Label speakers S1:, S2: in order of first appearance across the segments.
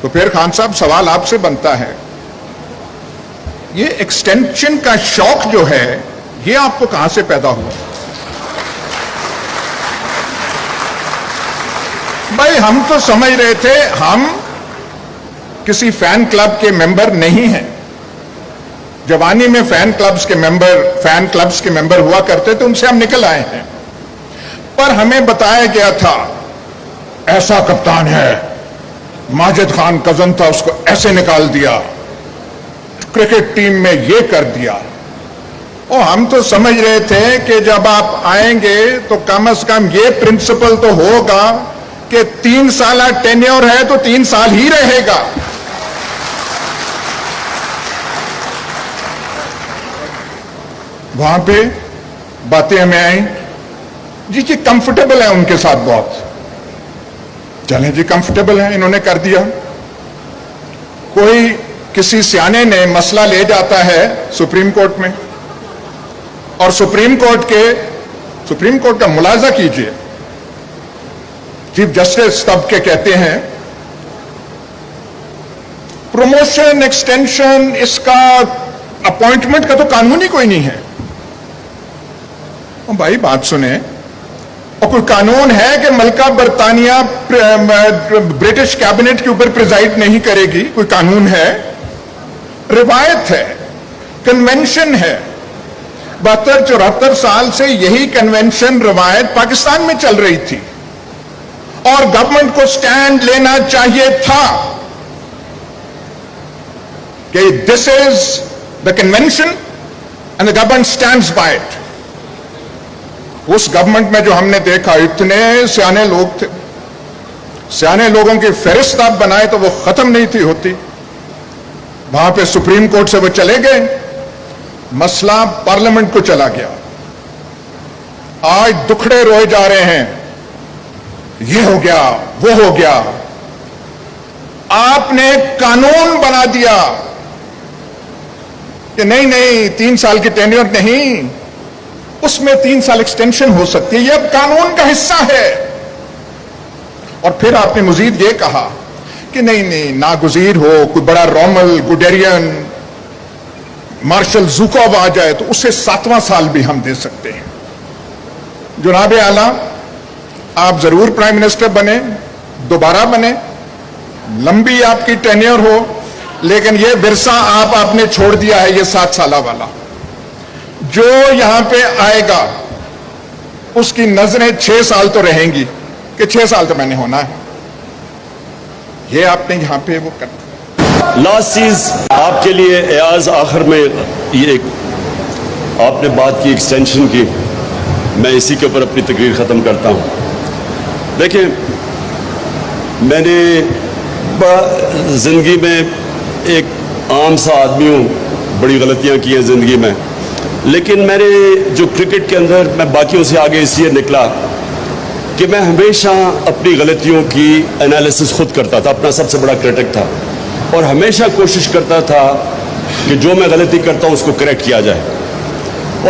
S1: تو پھر خان صاحب سوال آپ سے بنتا ہے، یہ ایکسٹینشن کا شوق جو ہے یہ آپ کو کہاں سے پیدا ہوا؟ بھائی ہم تو سمجھ رہے تھے ہم کسی فین کلب کے ممبر نہیں ہیں. جوانی میں فین کلبز کے ممبر ہوا کرتے تھے، ان سے ہم نکل آئے ہیں. پر ہمیں بتایا گیا تھا ایسا کپتان ہے، ماجد خان کزن تھا، اس کو ایسے نکال دیا، کرکٹ ٹیم میں یہ کر دیا. اور ہم تو سمجھ رہے تھے کہ جب آپ آئیں گے تو کم از کم یہ پرنسپل تو ہوگا کہ 3 سالہ ٹینیور ہے تو 3 سال ہی رہے گا. وہاں پہ باتیں ہمیں آئیں جی کمفرٹیبل ہے ان کے ساتھ بہت. چلیں جی کمفرٹیبل ہیں، انہوں نے کر دیا. کوئی کسی سیانے نے مسئلہ لے جاتا ہے سپریم کورٹ میں، اور سپریم کورٹ کا ملاحظہ کیجئے، چیف جسٹس تب کے کہتے ہیں پروموشن ایکسٹینشن اس کا اپوائنٹمنٹ کا تو قانون ہی کوئی نہیں ہے. بھائی بات سنیں، اور کوئی قانون ہے کہ ملکہ برطانیہ برٹش کیبنٹ کے اوپر پریزائڈ نہیں کرے گی؟ کوئی قانون ہے؟ روایت ہے، کنونشن ہے. 72-74 سال سے یہی کنونشن روایت پاکستان میں چل رہی تھی، اور گورنمنٹ کو سٹینڈ لینا چاہیے تھا کہ this is the convention and the government stands by it. اس گورنمنٹ میں جو ہم نے دیکھا اتنے سیانے لوگ تھے، سیانے لوگوں کی فہرست آپ بنائے تو وہ ختم نہیں تھی ہوتی. وہاں پہ سپریم کورٹ سے وہ چلے گئے، مسئلہ پارلیمنٹ کو چلا گیا. آج دکھڑے روئے جا رہے ہیں، یہ ہو گیا وہ ہو گیا. آپ نے قانون بنا دیا کہ نہیں 3 سال کی ٹینیور نہیں، اس میں 3 سال ایکسٹینشن ہو سکتی ہے، یہ اب قانون کا حصہ ہے. اور پھر آپ نے مزید یہ کہا کہ نہیں ناگزیر ہو کوئی بڑا رومل گوڈیرین مارشل زوکوو آ جائے تو اسے 7واں سال بھی ہم دے سکتے ہیں. جناب اعلیٰ، آپ ضرور پرائم منسٹر بنے، دوبارہ بنے، لمبی آپ کی ٹینیور ہو، لیکن یہ ورثہ آپ نے چھوڑ دیا ہے، یہ 7 سالہ والا. جو یہاں پہ آئے گا اس کی نظریں 6 سال تو رہیں گی کہ 6 سال تو میں نے ہونا ہے. یہ آپ نے یہاں پہ وہ کرنا.
S2: لاسٹ چیز آپ کے لیے ایاز، آخر میں یہ ایک آپ نے بات کی ایکسٹینشن کی، میں اسی کے اوپر اپنی تقریر ختم کرتا ہوں. دیکھیں، میں نے زندگی میں ایک عام سا آدمی ہوں، بڑی غلطیاں کی ہیں زندگی میں، لیکن میں نے جو کرکٹ کے اندر میں باقیوں سے آگے اس لیے نکلا کہ میں ہمیشہ اپنی غلطیوں کی انالیسس خود کرتا تھا، اپنا سب سے بڑا کرٹک تھا، اور ہمیشہ کوشش کرتا تھا کہ جو میں غلطی کرتا ہوں اس کو کریکٹ کیا جائے.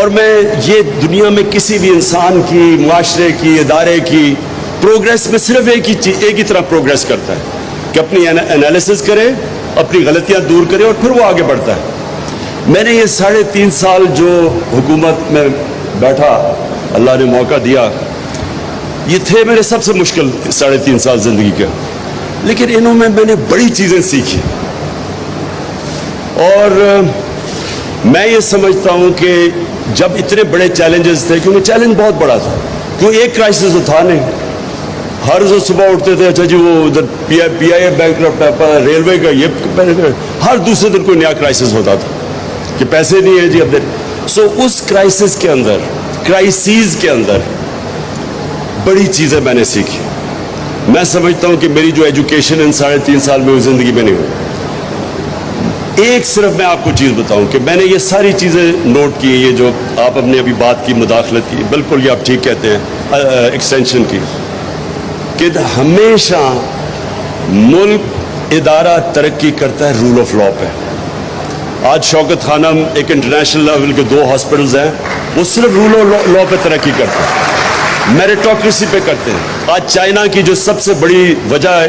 S2: اور میں یہ دنیا میں کسی بھی انسان کی، معاشرے کی، ادارے کی پروگریس میں صرف ایک ہی طرح پروگریس کرتا ہے کہ اپنی انالیسس کرے، اپنی غلطیاں دور کرے اور پھر وہ آگے بڑھتا ہے. میں نے یہ 3.5 سال جو حکومت میں بیٹھا، اللہ نے موقع دیا، یہ تھے میرے سب سے مشکل 3.5 سال زندگی کے، لیکن انہوں میں نے بڑی چیزیں سیکھی. اور میں یہ سمجھتا ہوں کہ جب اتنے بڑے چیلنجز تھے، کیونکہ چیلنج بہت بڑا تھا، کیوں ایک کرائسس تو تھا نہیں. ہر روز صبح اٹھتے تھے، اچھا جی وہ ادھر پی آئی اے بینکرپٹ ہے، ریلوے کا یہ، ہر دوسرے دن کوئی نیا کرائسس ہوتا تھا کہ پیسے نہیں ہیں جی اب. سو اس کرائسس کے اندر بڑی چیزیں میں نے سیکھی. میں سمجھتا ہوں کہ میری جو ایجوکیشن ان 3.5 سال میں زندگی میں نہیں ہوئی. ایک صرف میں آپ کو چیز بتاؤں کہ میں نے یہ ساری چیزیں نوٹ کی، یہ جو آپ اپنے ابھی بات کی، مداخلت کی، بالکل یہ آپ ٹھیک کہتے ہیں، ایکسٹینشن کی، کہ ہمیشہ ملک ادارہ ترقی کرتا ہے رول آف لا پہ. آج شوکت خانم ایک انٹرنیشنل لیول کے 2 ہاسپٹلز ہیں، وہ صرف رول آف لا پہ ترقی کرتے ہیں، میریٹوکریسی پہ کرتے ہیں. آج چائنا کی جو سب سے بڑی وجہ ہے